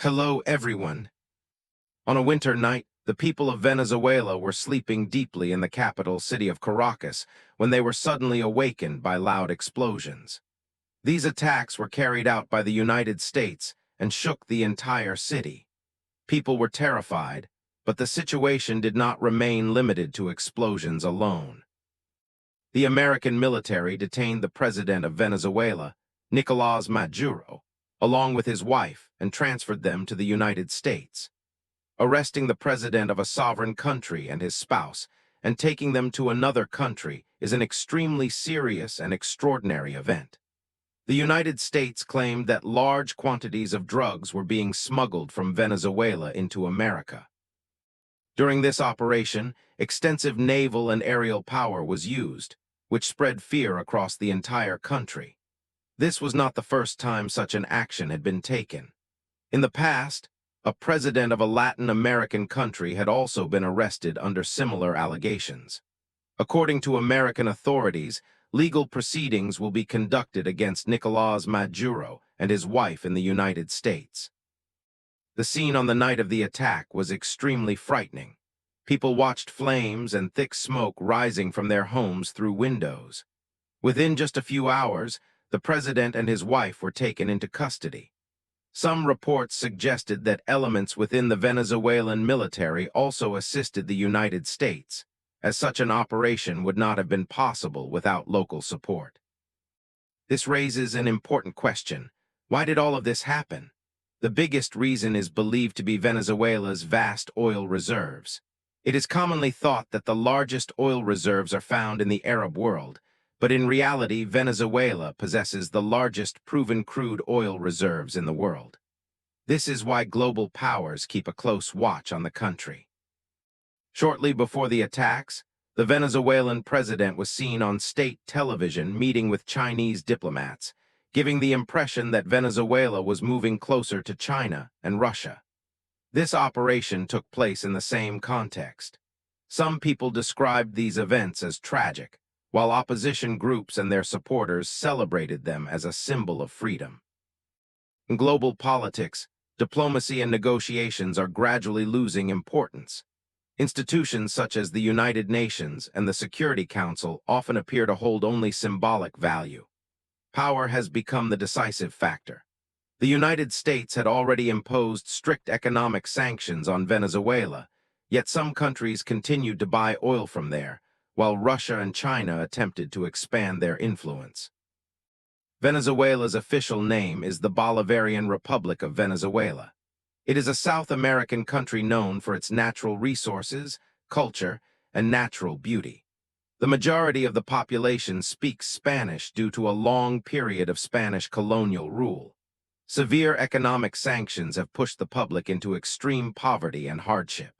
Hello, everyone. On a winter night, the people of Venezuela were sleeping deeply in the capital city of Caracas when they were suddenly awakened by loud explosions. These attacks were carried out by the United States and shook the entire city. People were terrified, but the situation did not remain limited to explosions alone. The American military detained the president of Venezuela, Nicolás Maduro, along with his wife, and transferred them to the United States. Arresting the president of a sovereign country and his spouse and taking them to another country is an extremely serious and extraordinary event. The United States claimed that large quantities of drugs were being smuggled from Venezuela into America. During this operation, extensive naval and aerial power was used, which spread fear across the entire country. This was not the first time such an action had been taken. In the past, a president of a Latin American country had also been arrested under similar allegations. According to American authorities, legal proceedings will be conducted against Nicolás Maduro and his wife in the United States. The scene on the night of the attack was extremely frightening. People watched flames and thick smoke rising from their homes through windows. Within just a few hours, the president and his wife were taken into custody. Some reports suggested that elements within the Venezuelan military also assisted the United States, as such an operation would not have been possible without local support. This raises an important question. Why did all of this happen? The biggest reason is believed to be Venezuela's vast oil reserves. It is commonly thought that the largest oil reserves are found in the Arab world, but in reality, Venezuela possesses the largest proven crude oil reserves in the world. This is why global powers keep a close watch on the country. Shortly before the attacks, the Venezuelan president was seen on state television meeting with Chinese diplomats, giving the impression that Venezuela was moving closer to China and Russia. This operation took place in the same context. Some people described these events as tragic, while opposition groups and their supporters celebrated them as a symbol of freedom. In global politics, diplomacy and negotiations are gradually losing importance. Institutions such as the United Nations and the Security Council often appear to hold only symbolic value. Power has become the decisive factor. The United States had already imposed strict economic sanctions on Venezuela, yet some countries continued to buy oil from there, while Russia and China attempted to expand their influence. Venezuela's official name is the Bolivarian Republic of Venezuela. It is a South American country known for its natural resources, culture, and natural beauty. The majority of the population speaks Spanish due to a long period of Spanish colonial rule. Severe economic sanctions have pushed the public into extreme poverty and hardship.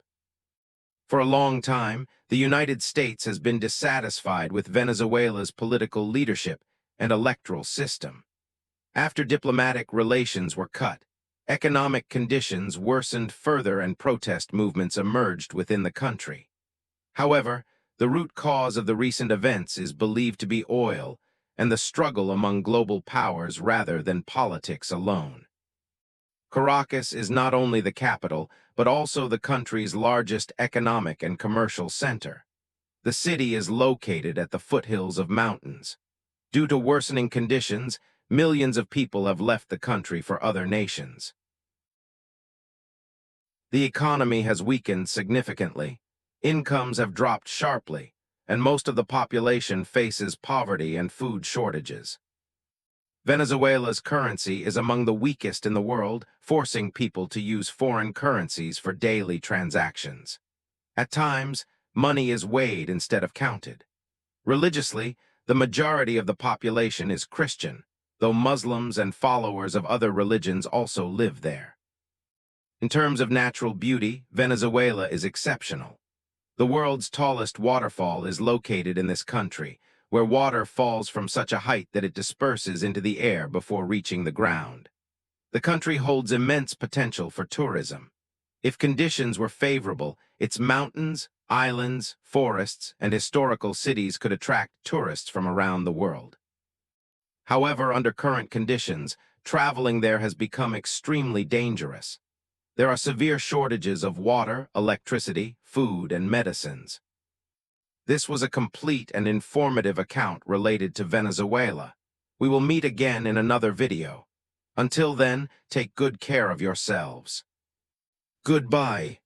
For a long time, the United States has been dissatisfied with Venezuela's political leadership and electoral system. After diplomatic relations were cut, economic conditions worsened further and protest movements emerged within the country. However, the root cause of the recent events is believed to be oil and the struggle among global powers rather than politics alone. Caracas is not only the capital, but also the country's largest economic and commercial center. The city is located at the foothills of mountains. Due to worsening conditions, millions of people have left the country for other nations. The economy has weakened significantly. Incomes have dropped sharply, and most of the population faces poverty and food shortages. Venezuela's currency is among the weakest in the world, forcing people to use foreign currencies for daily transactions. At times, money is weighed instead of counted. Religiously, the majority of the population is Christian, though Muslims and followers of other religions also live there. In terms of natural beauty, Venezuela is exceptional. The world's tallest waterfall is located in this country, where water falls from such a height that it disperses into the air before reaching the ground. The country holds immense potential for tourism. If conditions were favorable, its mountains, islands, forests, and historical cities could attract tourists from around the world. However, under current conditions, traveling there has become extremely dangerous. There are severe shortages of water, electricity, food, and medicines. This was a complete and informative account related to Venezuela. We will meet again in another video. Until then, take good care of yourselves. Goodbye.